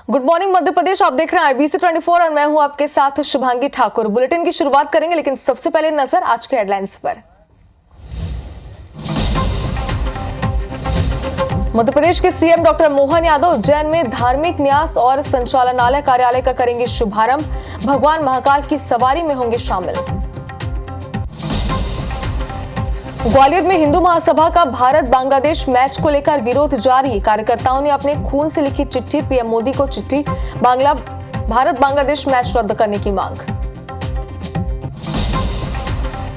Good morning Madhya Pradesh, आप देख रहे हैं IBC 24 और मैं हूं आपके साथ शुभांगी ठाकुर। बुलेटिन की शुरुआत करेंगे, लेकिन सबसे पहले नजर आज के हेडलाइंस पर। मध्य प्रदेश के सीएम डॉक्टर मोहन यादव उज्जैन में धार्मिक न्यास और संचालनालय कार्यालय का करेंगे शुभारंभ। भगवान महाकाल की सवारी में होंगे शामिल। ग्वालियर में हिंदू महासभा का भारत बांग्लादेश मैच को लेकर विरोध जारी। कार्यकर्ताओं ने अपने खून से लिखी चिट्ठी पीएम मोदी को चिट्ठी, भारत बांग्लादेश मैच रद्द करने की मांग।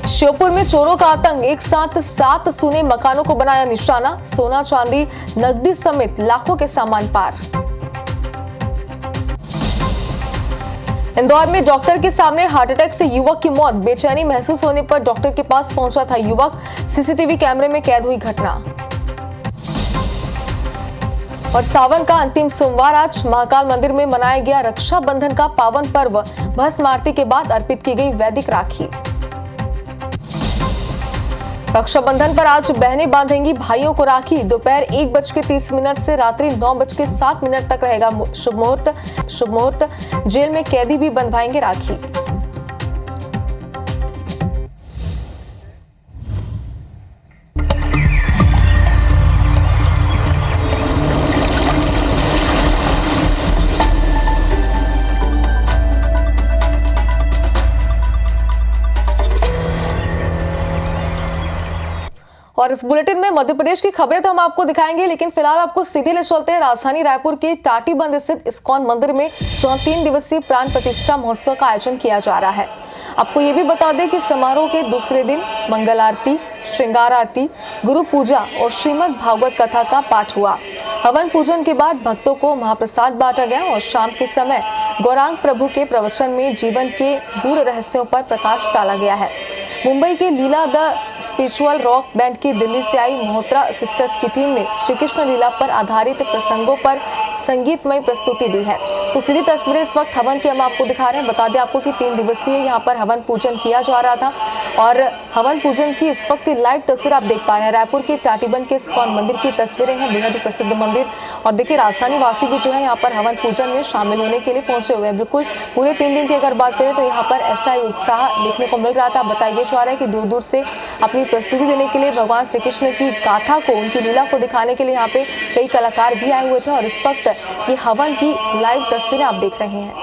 श्योपुर में चोरों का आतंक, एक साथ 7 सूने मकानों को बनाया निशाना। सोना चांदी नकदी समेत लाखों के सामान पार। इंदौर में डॉक्टर के सामने हार्ट अटैक से युवक की मौत। बेचैनी महसूस होने पर डॉक्टर के पास पहुंचा था युवक। सीसीटीवी कैमरे में कैद हुई घटना। और सावन का अंतिम सोमवार आज महाकाल मंदिर में मनाया गया रक्षाबंधन का पावन पर्व। भस्म आरती के बाद अर्पित की गई वैदिक राखी। रक्षाबंधन पर आज बहनें बांधेंगी भाइयों को राखी। दोपहर 1:30 से रात्रि 9:07 तक रहेगा शुभ मुहूर्त। जेल में कैदी भी बंधवाएंगे राखी। और इस बुलेटिन में मध्य प्रदेश की खबरें तो हम आपको दिखाएंगे, लेकिन फिलहाल आपको सीधे ले चलते हैं राजधानी रायपुर के टाटीबंध स्थित इस्कॉन मंदिर में 3 दिवसीय प्राण प्रतिष्ठा महोत्सव का आयोजन किया जा रहा है। आपको ये भी बता दें कि समारोह के दूसरे दिन मंगल आरती, श्रृंगार आरती, गुरु पूजा और श्रीमद् भागवत कथा का पाठ हुआ। हवन पूजन के बाद भक्तों को महाप्रसाद बांटा गया और शाम के समय गौरांग प्रभु के प्रवचन में जीवन के गूढ़ रहस्यों पर प्रकाश डाला गया है। मुंबई के लीला द स्पिरिचुअल रॉक बैंड की दिल्ली से आई मल्होत्रा सिस्टर्स की टीम ने श्री कृष्ण लीला पर आधारित प्रसंगों पर संगीतमय प्रस्तुति दी है। तो सीधी तस्वीरें इस वक्त हवन की हम आपको दिखा रहे हैं। बता दें आपको कि 3 दिवसीय यहाँ पर हवन पूजन किया जा रहा था और हवन पूजन की इस वक्त लाइव तस्वीर आप देख पा रहे हैं। रायपुर के टाटीबंध के इस्कॉन मंदिर की तस्वीरें हैं, बेहद ही प्रसिद्ध मंदिर। और देखिए राजधानी वासी भी जो है यहाँ पर हवन पूजन में शामिल होने के लिए पहुंचे हुए हैं। बिल्कुल पूरे 3 दिन की अगर बात करें तो यहाँ पर ऐसा ही उत्साह देखने को मिल रहा था। बताया जा रहा है कि दूर दूर से अपनी प्रस्तुति देने के लिए भगवान श्री कृष्ण की गाथा को, उनकी लीला को दिखाने के लिए यहाँ पे कई कलाकार भी आए हुए थे। और इस वक्त ये हवन की लाइव तस्वीरें आप देख रहे हैं।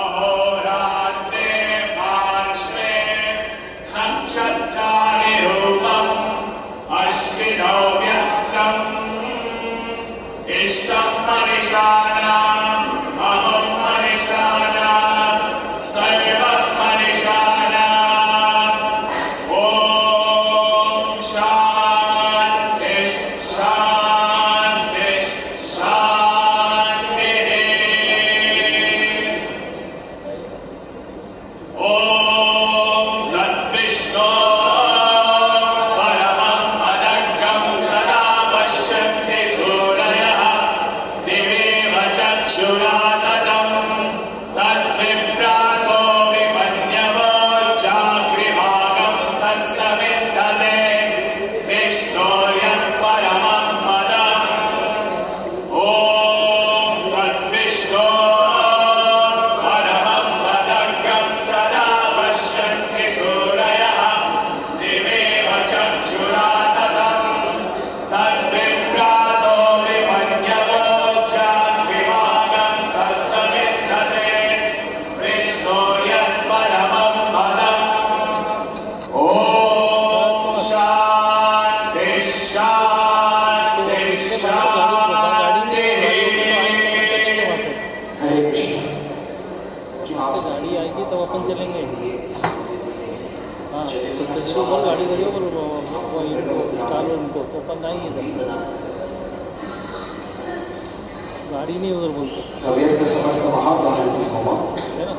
गाड़ी नहीं उधर बोलते समस्त महाभारती होमा है ना,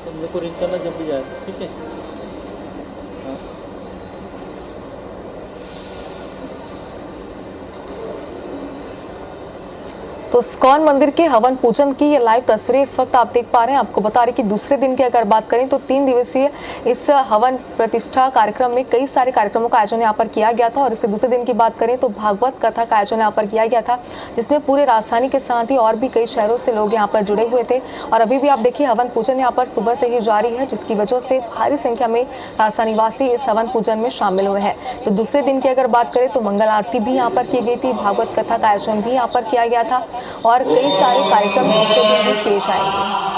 तो मेरे को रिंग करना जब भी जाए, ठीक है। तो इस्कॉन मंदिर के हवन पूजन की ये लाइव तस्वीरें इस वक्त आप देख पा रहे हैं। आपको बता रहे कि दूसरे दिन की अगर बात करें तो 3 दिवसीय इस हवन प्रतिष्ठा कार्यक्रम में कई सारे कार्यक्रमों का आयोजन यहाँ पर किया गया था। और इसके दूसरे दिन की बात करें तो भागवत कथा का आयोजन यहाँ पर किया गया था, जिसमें पूरे राजधानी के साथ ही और भी कई शहरों से लोग यहाँ पर जुड़े हुए थे। और अभी भी आप देखिए हवन पूजन यहाँ पर सुबह से ही जारी है, जिसकी वजह से भारी संख्या में राजधानी वासी इस हवन पूजन में शामिल हुए हैं। तो दूसरे दिन की अगर बात करें तो मंगल आरती भी यहाँ पर की गई थी, भागवत कथा का आयोजन भी यहाँ पर किया गया था और कई सारे कार्यक्रम दूसरे दिन भी पेश आएंगे।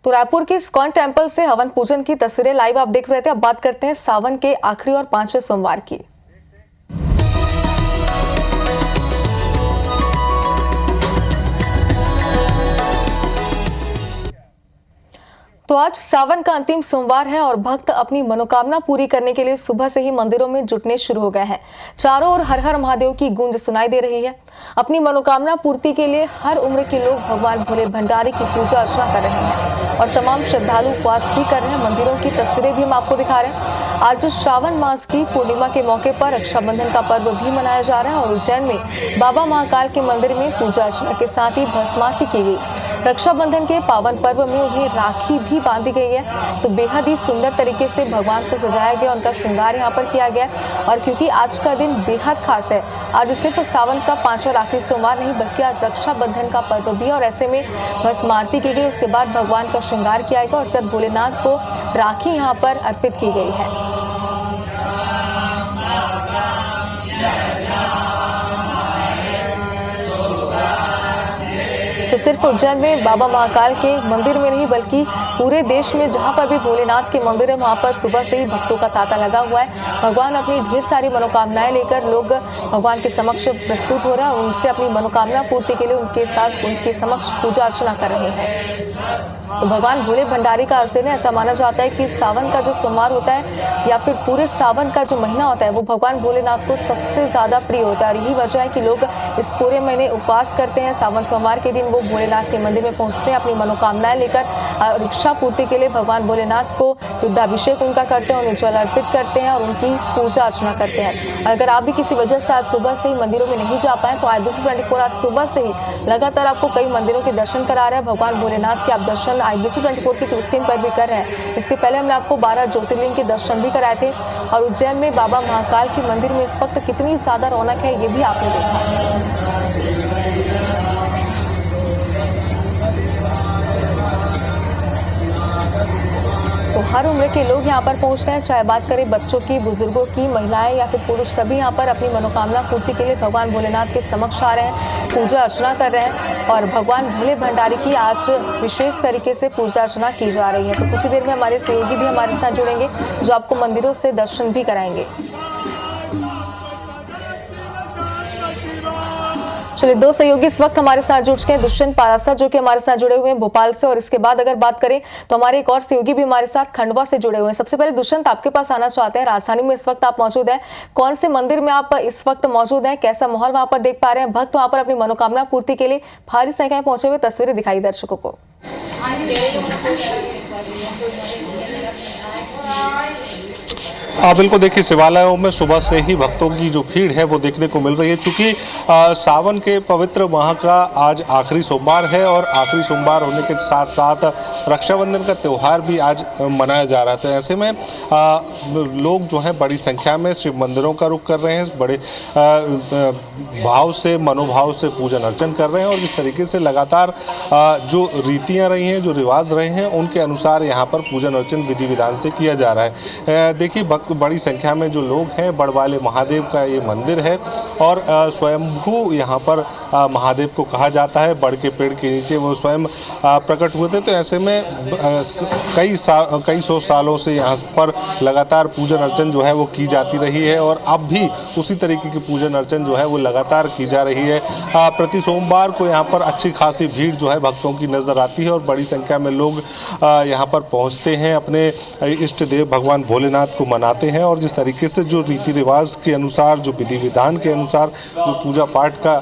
तो रायपुर के इस्कॉन टेम्पल से हवन पूजन की तस्वीरें लाइव आप देख रहे थे। अब बात करते हैं सावन के आखिरी और 5वें सोमवार की। तो आज सावन का अंतिम सोमवार है और भक्त अपनी मनोकामना पूरी करने के लिए सुबह से ही मंदिरों में जुटने शुरू हो गए हैं। चारों ओर हर हर महादेव की गूंज सुनाई दे रही है। अपनी मनोकामना पूर्ति के लिए हर उम्र के लोग भगवान भोले भंडारी की पूजा अर्चना कर रहे हैं और तमाम श्रद्धालु उपवास भी कर रहे हैं। मंदिरों की तस्वीरें भी हम आपको दिखा रहे हैं। आज श्रावण मास की पूर्णिमा के मौके पर रक्षाबंधन का पर्व भी मनाया जा रहा है और उज्जैन में बाबा महाकाल के मंदिर में पूजा अर्चना के साथ ही भस्मारती की गई। रक्षाबंधन के पावन पर्व में उन्हें राखी भी बांधी गई है। तो बेहद ही सुंदर तरीके से भगवान को सजाया गया, उनका श्रृंगार यहाँ पर किया गया। और क्योंकि आज का दिन बेहद खास है, आज सिर्फ सावन का 5वां और आखिरी सोमवार नहीं बल्कि आज रक्षाबंधन का पर्व भी है और ऐसे में भस्मारती की गई। उसके बाद भगवान का श्रृंगार किया गया और सर भोलेनाथ को राखी यहाँ पर अर्पित की गई है। तो सिर्फ उज्जैन में बाबा महाकाल के मंदिर में नहीं बल्कि पूरे देश में जहां पर भी भोलेनाथ के मंदिर है वहां पर सुबह से ही भक्तों का तांता लगा हुआ है। भगवान अपनी ढेर सारी मनोकामनाएं लेकर लोग भगवान के समक्ष प्रस्तुत हो रहे हैं और उनसे अपनी मनोकामना पूर्ति के लिए उनके साथ उनके समक्ष पूजा अर्चना कर रहे हैं। तो भगवान भोले भंडारी का आज दिन है। ऐसा माना जाता है कि सावन का जो सोमवार होता है या फिर पूरे सावन का जो महीना होता है वो भगवान भोलेनाथ को सबसे ज्यादा प्रिय होता है और यही वजह है कि लोग इस पूरे महीने उपवास करते हैं। सावन सोमवार के दिन वो भोलेनाथ के मंदिर में पहुंचते हैं, अपनी मनोकामनाएं लेकर इच्छा पूर्ति के लिए भगवान भोलेनाथ को दुग्धाभिषेक उनका करते हैं, उन्हें जल अर्पित करते हैं और उनकी पूजा अर्चना करते हैं। और अगर आप भी किसी वजह से आज सुबह से ही मंदिरों में नहीं जा पाए तो IBC 24 आज सुबह से ही लगातार आपको कई मंदिरों के दर्शन करा रहे हैं। भगवान भोलेनाथ के आप दर्शन IBC 24 की स्क्रीन पर भी कर रहे हैं। इसके पहले हमने आपको 12 ज्योतिर्लिंग के दर्शन भी कराए थे और उज्जैन में बाबा महाकाल के मंदिर में इस वक्त कितनी ज्यादा रौनक है ये भी आपने देखा। तो हर उम्र के लोग यहाँ पर पहुँच रहे हैं, चाहे बात करें बच्चों की, बुजुर्गों की, महिलाएं या फिर पुरुष, सभी यहाँ पर अपनी मनोकामना पूर्ति के लिए भगवान भोलेनाथ के समक्ष आ रहे हैं, पूजा अर्चना कर रहे हैं और भगवान भोले भंडारी की आज विशेष तरीके से पूजा अर्चना की जा रही है। तो कुछ ही देर में हमारे सहयोगी भी हमारे साथ जुड़ेंगे जो आपको मंदिरों से दर्शन भी कराएंगे। चलिए, 2 सहयोगी इस वक्त हमारे साथ जुड़ चुके हैं। दुष्यंत पारासर जो कि हमारे साथ जुड़े हुए हैं भोपाल से और इसके बाद अगर बात करें तो हमारे एक और सहयोगी भी हमारे साथ खंडवा से जुड़े हुए हैं। सबसे पहले दुष्यंत, आपके पास आना चाहते हैं। राजधानी में इस वक्त आप मौजूद हैं, कौन से मंदिर में आप इस वक्त मौजूद हैं, कैसा माहौल वहां पर देख पा रहे हैं? भक्त वहां पर अपनी मनोकामना पूर्ति के लिए भारी संख्या में पहुंचे हुए तस्वीरें दिखाई दर्शकों को। बिल्कुल, देखिए शिवालयों में सुबह से ही भक्तों की जो भीड़ है वो देखने को मिल रही है। चूंकि सावन के पवित्र माह का आज आखिरी सोमवार है और आखिरी सोमवार होने के साथ साथ रक्षाबंधन का त्यौहार भी आज मनाया जा रहा था। ऐसे में लोग जो है बड़ी संख्या में शिव मंदिरों का रुख कर रहे हैं, बड़े भाव से, मनोभाव से पूजन अर्चन कर रहे हैं और इस तरीके से लगातार जो रीतियाँ रही हैं, जो रिवाज रहे हैं, उनके अनुसार यहाँ पर पूजन अर्चन विधि विधान से किया जा रहा है। देखिए, भक्त बहुत बड़ी संख्या में जो लोग हैं, बड़वाले महादेव का ये मंदिर है और स्वयंभू यहाँ पर महादेव को कहा जाता है। बड़ के पेड़ के नीचे वो स्वयं प्रकट हुए थे। तो ऐसे में कई सौ सालों से यहाँ पर लगातार पूजन अर्चन जो है वो की जाती रही है और अब भी उसी तरीके की पूजन अर्चन जो है वो लगातार की जा रही है। प्रति सोमवार को यहाँ पर अच्छी खासी भीड़ जो है भक्तों की नज़र आती है और बड़ी संख्या में लोग यहाँ पर पहुँचते हैं, अपने इष्ट देव भगवान भोलेनाथ को मनाते हैं और जिस तरीके से जो रीति रिवाज के अनुसार, जो विधि विधान के अनुसार जो पूजा पाठ का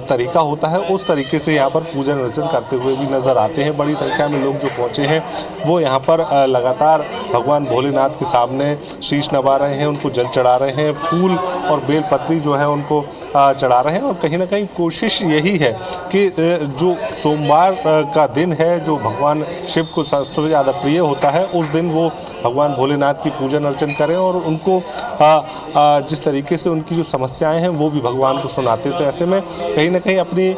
तरीका होता है, उस तरीके से यहाँ पर पूजन अर्चन करते हुए भी नज़र आते हैं। बड़ी संख्या में लोग जो पहुँचे हैं वो यहाँ पर लगातार भगवान भोलेनाथ के सामने शीश नवा रहे हैं, उनको जल चढ़ा रहे हैं, फूल और बेल पत्री जो है उनको चढ़ा रहे हैं और कहीं ना कहीं कोशिश यही है कि जो सोमवार का दिन है, जो भगवान शिव को सबसे ज़्यादा प्रिय होता है, उस दिन वो भगवान भोलेनाथ की पूजन अर्चन करें और उनको जिस तरीके से उनकी जो समस्याएं हैं वो भी भगवान को सुनाते हैं। तो ऐसे में कहीं ना कहीं अपनी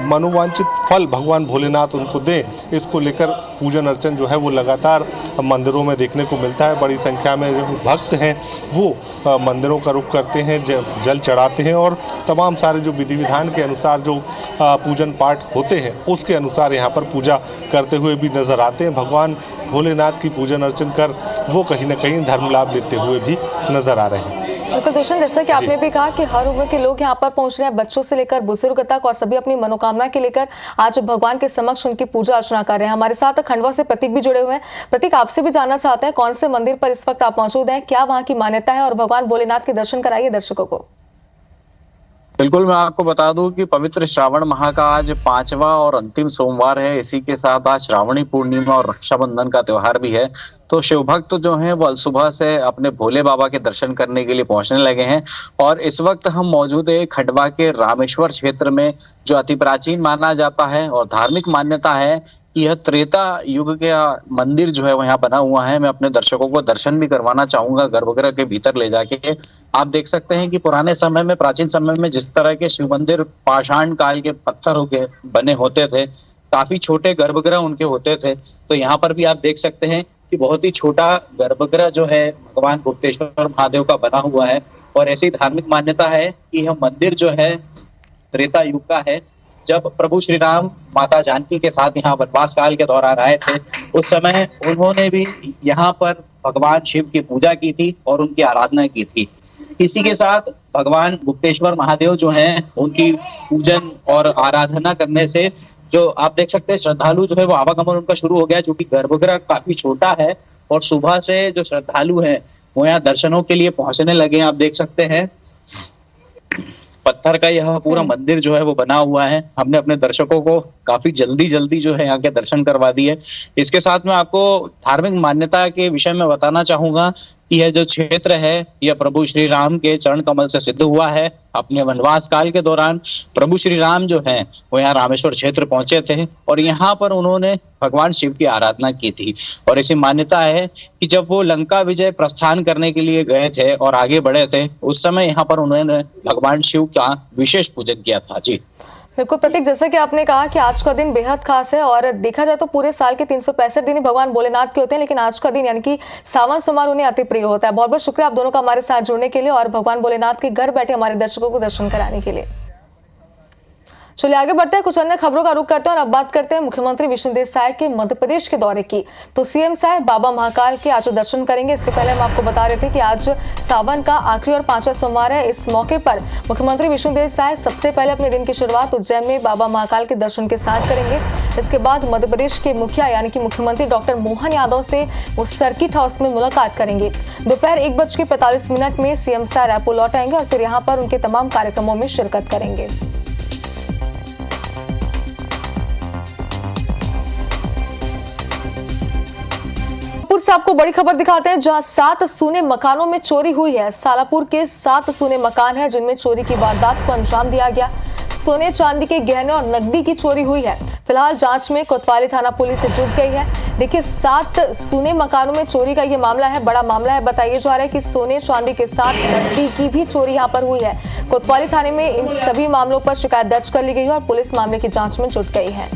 मनोवांछित फल भगवान भोलेनाथ उनको दें, इसको लेकर पूजन अर्चन जो है वो लगातार मंदिरों में देखने को मिलता है। बड़ी संख्या में जो भक्त हैं वो मंदिरों का रुख करते हैं, जल चढ़ाते हैं और तमाम सारे जो विधि विधान के अनुसार जो पूजन पाठ होते हैं उसके अनुसार यहाँ पर पूजा करते हुए भी नज़र आते हैं। भगवान भोलेनाथ की पूजन अर्चन कर वो कहीं ना कहीं धर्म लाभ लेते हुए भी नज़र आ रहे हैं। बिल्कुल दुष्यंत, जैसा कि आपने भी कहा कि हर उम्र के लोग यहाँ पर पहुंच रहे हैं, बच्चों से लेकर बुजुर्ग तक, और सभी अपनी मनोकामना के लेकर आज भगवान के समक्ष उनकी पूजा अर्चना कर रहे हैं। हमारे साथ खंडवा से प्रतीक भी जुड़े हुए हैं। प्रतीक, आपसे भी जानना चाहते हैं कौन से मंदिर पर इस वक्त आप मौजूद हैं, क्या वहाँ की मान्यता है और भगवान भोलेनाथ के दर्शन कराइए दर्शकों को। बिल्कुल, मैं आपको बता दूं कि पवित्र श्रावण माह का आज 5वां और अंतिम सोमवार है। इसी के साथ आज श्रावणी पूर्णिमा और रक्षाबंधन का त्योहार भी है। तो शिव भक्त जो हैं वो सुबह से अपने भोले बाबा के दर्शन करने के लिए पहुंचने लगे हैं और इस वक्त हम मौजूद है खंडवा के रामेश्वर क्षेत्र में, जो अति प्राचीन माना जाता है और धार्मिक मान्यता है कि यह त्रेता युग का मंदिर जो है वो यहाँ बना हुआ है। मैं अपने दर्शकों को दर्शन भी करवाना चाहूंगा गर्भगृह के भीतर ले जाके। आप देख सकते हैं कि पुराने समय में, प्राचीन समय में जिस तरह के शिव मंदिर पाषाण काल के पत्थरों के बने होते थे, काफी छोटे गर्भगृह उनके होते थे। तो यहाँ पर भी आप देख सकते हैं कि बहुत ही छोटा गर्भगृह जो है भगवान गुप्तेश्वर महादेव का बना हुआ है और ऐसी धार्मिक मान्यता है कि यह मंदिर जो है त्रेता युग का है। जब प्रभु श्री राम माता जानकी के साथ यहाँ वनवास काल के दौरान आए थे, उस समय उन्होंने भी यहाँ पर भगवान शिव की पूजा की थी और उनकी आराधना की थी। इसी के साथ भगवान गुप्तेश्वर महादेव जो हैं, उनकी पूजन और आराधना करने से जो आप देख सकते हैं श्रद्धालु जो है वो आवागमन उनका शुरू हो गया, जो कि गर्भगृह काफी छोटा है और सुबह से जो श्रद्धालु हैं वो यहाँ दर्शनों के लिए पहुंचने लगे हैं। आप देख सकते हैं पत्थर का यह पूरा मंदिर जो है वो बना हुआ है। हमने अपने दर्शकों को काफी जल्दी जो है यहाँ के दर्शन करवा दिए। इसके साथ में आपको धार्मिक मान्यता के विषय में बताना चाहूंगा कि यह जो क्षेत्र है यह प्रभु श्री राम के चरण कमल से सिद्ध हुआ है। अपने वनवास काल के दौरान प्रभु श्री राम जो हैं वो यहाँ रामेश्वर क्षेत्र पहुंचे थे और यहाँ पर उन्होंने भगवान शिव की आराधना की थी। और ऐसी मान्यता है कि जब वो लंका विजय प्रस्थान करने के लिए गए थे और आगे बढ़े थे, उस समय यहाँ पर उन्होंने भगवान शिव का विशेष पूजन किया था। जी बिल्कुल प्रतीक, जैसा कि आपने कहा कि आज का दिन बेहद खास है और देखा जाए तो पूरे साल के 365 दिन ही भगवान भोलेनाथ के होते हैं, लेकिन आज का दिन यानी कि सावन सोमवार उन्हें अति प्रिय होता है। बहुत बहुत शुक्रिया आप दोनों का हमारे साथ जुड़ने के लिए और भगवान भोलेनाथ के घर बैठे हमारे दर्शकों को दर्शन कराने के लिए। चलिए आगे बढ़ते हैं, कुछ अन्य खबरों का रुख करते हैं और अब बात करते हैं मुख्यमंत्री विष्णुदेव साय के मध्य प्रदेश के दौरे की। तो सीएम साय बाबा महाकाल के आज दर्शन करेंगे। इसके पहले हम आपको बता रहे थे कि आज सावन का आखिरी और 5वां सोमवार है। इस मौके पर मुख्यमंत्री विष्णुदेव साय सबसे पहले अपने दिन की शुरुआत उज्जैन में बाबा महाकाल के दर्शन के साथ करेंगे। इसके बाद मध्य प्रदेश के मुखिया यानी कि मुख्यमंत्री डॉक्टर मोहन यादव से वो सर्किट हाउस में मुलाकात करेंगे। दोपहर 1:45 में सीएम साय रायपुर लौट आएंगे और फिर यहाँ पर उनके तमाम कार्यक्रमों में शिरकत करेंगे। से आपको बड़ी खबर दिखाते हैं, जहां 7 सूने मकानों में चोरी हुई है। सालापुर के 7 सूने मकान हैं जिनमें चोरी की वारदात को अंजाम दिया गया। सोने चांदी के गहने और नकदी की चोरी हुई है। फिलहाल जांच में कोतवाली थाना पुलिस से जुट गई है। देखिए 7 सूने मकानों में चोरी का ये मामला है, बड़ा मामला है। बताइए जा रहा है कि सोने चांदी के साथ नकदी की भी चोरी यहाँ पर हुई है। कोतवाली थाने में इन सभी मामलों पर शिकायत दर्ज कर ली गई है और पुलिस मामले की जाँच में जुट गई है।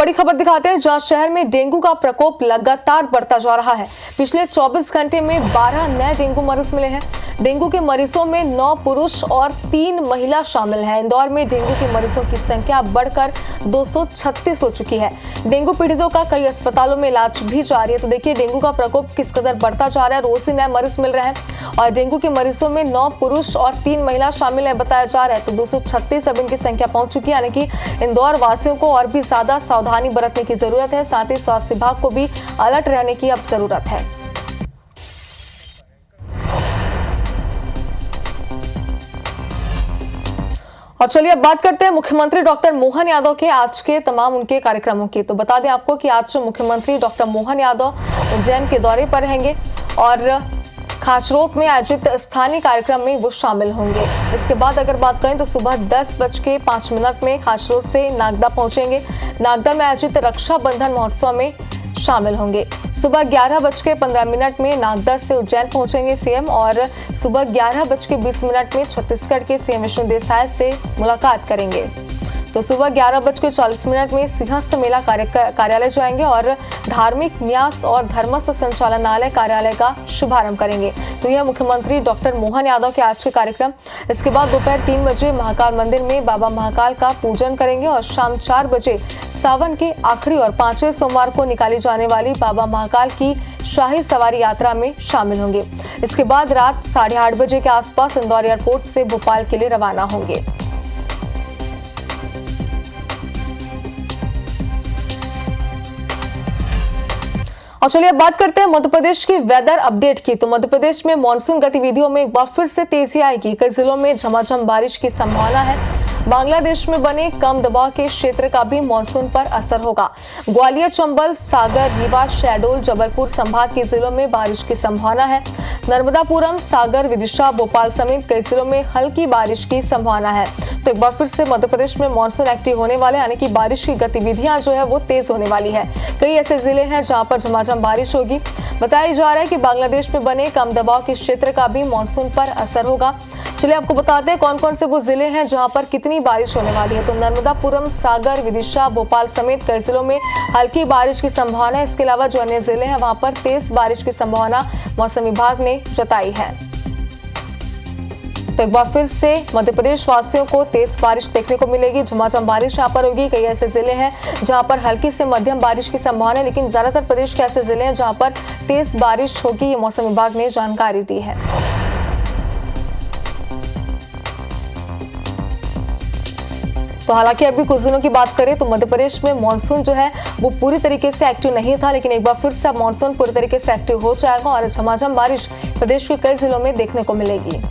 बड़ी खबर दिखाते हैं जहां शहर में डेंगू का प्रकोप लगातार बढ़ता जा रहा है। पिछले 24 घंटे में 12 नए डेंगू मरीज मिले हैं। डेंगू के मरीजों में 9 पुरुष और 3 महिला शामिल हैं। इंदौर में डेंगू के मरीजों की संख्या बढ़कर 236 हो चुकी है। डेंगू पीड़ितों का कई अस्पतालों में इलाज भी जारी है। तो देखिए डेंगू का प्रकोप किस कदर बढ़ता जा रहा है। रोज ही नए मरीज मिल रहे हैं और डेंगू के मरीजों में 9 पुरुष और 3 महिला शामिल है बताया जा रहा है। तो 236 अब इनकी संख्या पहुंच चुकी है, यानी कि इंदौर वासियों को और भी ज्यादा सावधानी बरतने की जरूरत है। साथ ही स्वास्थ्य विभाग को भी अलर्ट रहने की अब जरूरत है। और चलिए अब बात करते हैं मुख्यमंत्री डॉक्टर मोहन यादव के आज के तमाम उनके कार्यक्रमों की। तो बता दें आपको कि आज मुख्यमंत्री डॉक्टर मोहन यादव उज्जैन के दौरे पर रहेंगे और खाचरोद में आयोजित स्थानीय कार्यक्रम में वो शामिल होंगे। इसके बाद अगर बात करें तो सुबह 10:05 में खाचरोद से नागदा पहुंचेंगे। नागदा में आयोजित रक्षाबंधन महोत्सव में शामिल होंगे। सुबह 11:15 में नागदा से उज्जैन पहुंचेंगे सीएम और सुबह 11:20 में छत्तीसगढ़ के सीएम विष्णुदेव साय से मुलाकात करेंगे। तो सुबह 11:40 में सिंहस्थ मेला कार्यालय जाएंगे और धार्मिक न्यास और धर्मस्व संचालनालय कार्यालय का शुभारंभ करेंगे। तो यह मुख्यमंत्री डॉक्टर मोहन यादव के आज के कार्यक्रम। इसके बाद दोपहर 3 बजे महाकाल मंदिर में बाबा महाकाल का पूजन करेंगे और शाम 4 बजे सावन के आखिरी और 5वें सोमवार को निकाली जाने वाली बाबा महाकाल की शाही सवारी यात्रा में शामिल होंगे। इसके बाद रात 8:30 बजे के आसपास इंदौर एयरपोर्ट से भोपाल के लिए रवाना होंगे। और चलिए अब बात करते हैं मध्य प्रदेश की वेदर अपडेट की। तो मध्य प्रदेश में मानसून गतिविधियों में एक बार फिर से तेजी आएगी। कई जिलों में झमाझम बारिश की संभावना है। बांग्लादेश में बने कम दबाव के क्षेत्र का भी मानसून पर असर होगा। ग्वालियर, चंबल, सागर, रीवा, शहडोल, जबलपुर संभाग के जिलों में बारिश की संभावना है। नर्मदापुरम, सागर, विदिशा, भोपाल समेत कई जिलों में हल्की बारिश की संभावना है। तो एक बार फिर से मध्य प्रदेश में मानसून एक्टिव होने वाले, यानी कि बारिश की गतिविधियां जो है वो तेज होने वाली है। कई ऐसे जिले हैं जहां पर झमाझम बारिश होगी। बताया जा रहा है कि बांग्लादेश में बने कम दबाव के क्षेत्र का भी मानसून पर असर होगा। चलिए आपको बताते हैं कौन कौन से वो जिले हैं जहां पर कितनी बारिश होने वाली है। तो नर्मदापुरम, सागर, विदिशा, भोपाल समेत कई जिलों में हल्की बारिश की संभावना है। इसके अलावा जो अन्य जिले हैं वहां पर तेज बारिश की संभावना मौसम विभाग ने जताई है। तो एक बार फिर से मध्य प्रदेश वासियों को तेज बारिश देखने को मिलेगी। झमाझम बारिश यहाँ पर होगी। कई ऐसे जिले हैं जहां पर हल्की से मध्यम बारिश की संभावना है, लेकिन ज्यादातर प्रदेश के ऐसे जिले हैं जहां पर तेज बारिश होगी। ये मौसम विभाग ने जानकारी दी है। तो हालांकि अभी कुछ दिनों की बात करें तो मध्य प्रदेश में मानसून जो है वो पूरी तरीके से एक्टिव नहीं था, लेकिन एक बार फिर से अब मानसून पूरी तरीके से एक्टिव हो जाएगा और झमाझम बारिश प्रदेश के कई जिलों में देखने को मिलेगी।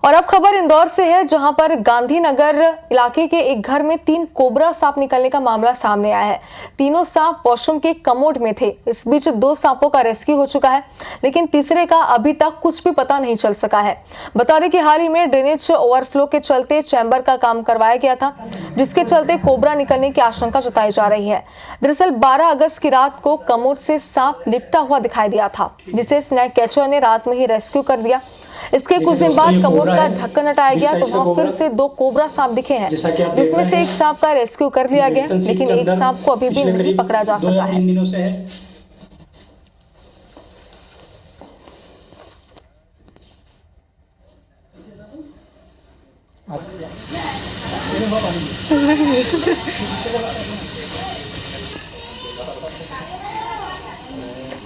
और अब खबर इंदौर से है, जहां पर गांधीनगर इलाके के एक घर में 3 कोबरा सांप निकलने का मामला सामने आया है। तीनों सांप वॉशरूम के कमोड में थे। इस बीच 2 सांपों का रेस्क्यू हो चुका है, लेकिन तीसरे का अभी तक कुछ भी पता नहीं चल सका है। बता दें कि हाल ही में ड्रेनेज ओवरफ्लो के चलते चैम्बर का काम करवाया गया था, जिसके चलते कोबरा निकलने की आशंका जताई जा रही है। दरअसल 12 अगस्त की रात को कमोड से सांप लिपटा हुआ दिखाई दिया था, जिसे स्नैक कैचर ने रात में ही रेस्क्यू कर दिया। इसके कुछ दिन बाद कमोड का ढक्कन हटाया गया तो वहां फिर से 2 कोबरा सांप दिखे हैं, जिसमें से एक सांप का रेस्क्यू कर लिया गया, लेकिन एक सांप को अभी भी नहीं पकड़ा जा सका है।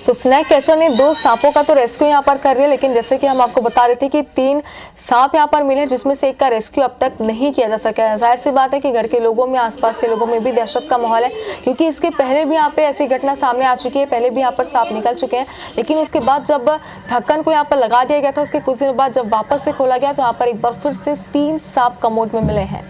तो स्नैक कैचर ने 2 सांपों का तो रेस्क्यू यहाँ पर कर रही है, लेकिन जैसे कि हम आपको बता रहे थे कि 3 सांप यहाँ पर मिले, जिसमें से एक का रेस्क्यू अब तक नहीं किया जा सका है। जाहिर सी बात है कि घर के लोगों में, आसपास के लोगों में भी दहशत का माहौल है, क्योंकि इसके पहले भी यहाँ पे ऐसी घटना सामने आ चुकी है। पहले भी यहाँ पर सांप निकल चुके हैं, लेकिन उसके बाद जब ढक्कन को यहाँ पर लगा दिया गया था, उसके कुछ दिनों बाद जब वापस से खोला गया तो यहाँ पर एक बार फिर से 3 सांप कमोड में मिले हैं।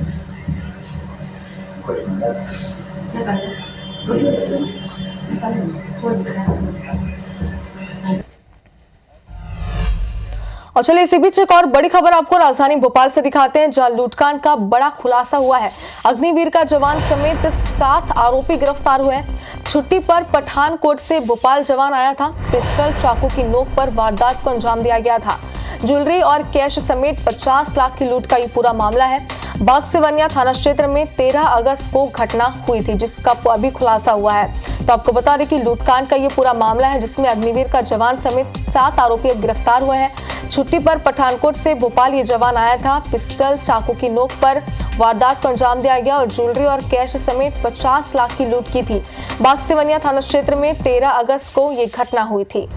और चलिए इसी बीच एक और बड़ी खबर आपको राजधानी भोपाल से दिखाते हैं, जहां लूटकांड का बड़ा खुलासा हुआ है। अग्निवीर का जवान समेत 7 आरोपी गिरफ्तार हुए हैं। छुट्टी पर पठानकोट से भोपाल जवान आया था। पिस्टल, चाकू की नोक पर वारदात को अंजाम दिया गया था। ज्वेलरी और कैश समेत 50 लाख की लूट का ये पूरा मामला है। बाग सिवनिया थाना क्षेत्र में 13 अगस्त को घटना हुई थी, जिसका अभी खुलासा हुआ है। तो आपको बता दें कि लूटकांड का ये पूरा मामला है, जिसमें अग्निवीर का जवान समेत 7 आरोपी गिरफ्तार हुए हैं। छुट्टी पर पठानकोट से भोपाल ये जवान आया था। पिस्टल चाकू की नोक पर वारदात को अंजाम दिया गया और ज्वेलरी और कैश समेत 50 लाख की लूट की थी। बाग सिवनिया थाना क्षेत्र में 13 अगस्त को ये घटना हुई थी।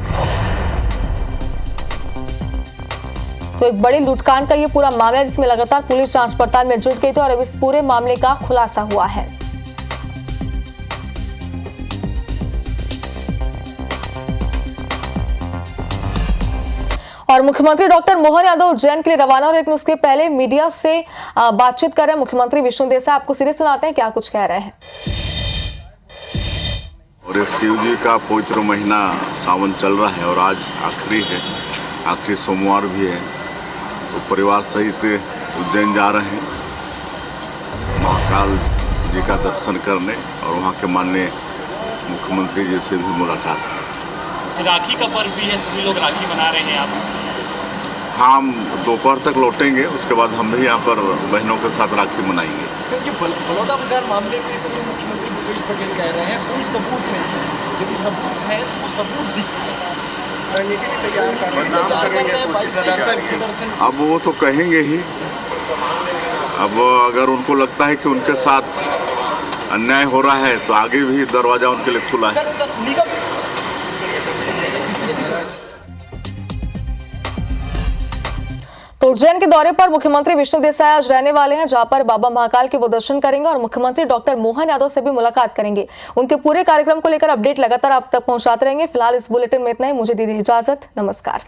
तो एक बड़ी लूटकांड का ये पूरा मामला है, जिसमें लगातार पुलिस जांच पड़ताल में जुट गई थी और अब इस पूरे मामले का खुलासा हुआ है। और मुख्यमंत्री डॉक्टर मोहन यादव उज्जैन के लिए रवाना हो रहे, लेकिन उसके पहले मीडिया से बातचीत कर रहे हैं मुख्यमंत्री विष्णु देसाई। आपको सीधे सुनाते हैं क्या कुछ कह रहे हैं। और शिव जी का पवित्र महीना सावन चल रहा है और आज आखिरी है, आखिरी सोमवार भी है। तो परिवार सहित उज्जैन जा रहे हैं महाकाल जी का दर्शन करने और वहाँ के माननीय मुख्यमंत्री जी से भी मुलाकात है। राखी का पर्व भी है, सभी लोग राखी मना रहे हैं। आप हाँ, हम दोपहर तक लौटेंगे, उसके बाद हम भी यहाँ पर बहनों के साथ राखी मनाएंगे। सर, ये बलौदा बाजार मामले में तो मुख्यमंत्री भूपेश बघेल कह रहे हैं कोई सबूत नहीं, यदि सबूत है वो सबूत दिखाए, रणनीति भी तैयार कर रहे हैं। अब वो तो कहेंगे ही। अब अगर उनको लगता है कि उनके साथ अन्याय हो रहा है तो आगे भी दरवाजा उनके लिए खुला है। तो उज्जैन के दौरे पर मुख्यमंत्री विष्णु देसाई आज रहने वाले हैं, जहां पर बाबा महाकाल के वो दर्शन करेंगे और मुख्यमंत्री डॉक्टर मोहन यादव से भी मुलाकात करेंगे। उनके पूरे कार्यक्रम को लेकर अपडेट लगातार आप तक पहुंचाते रहेंगे। फिलहाल इस बुलेटिन में इतना ही। मुझे दीजिए इजाजत। नमस्कार।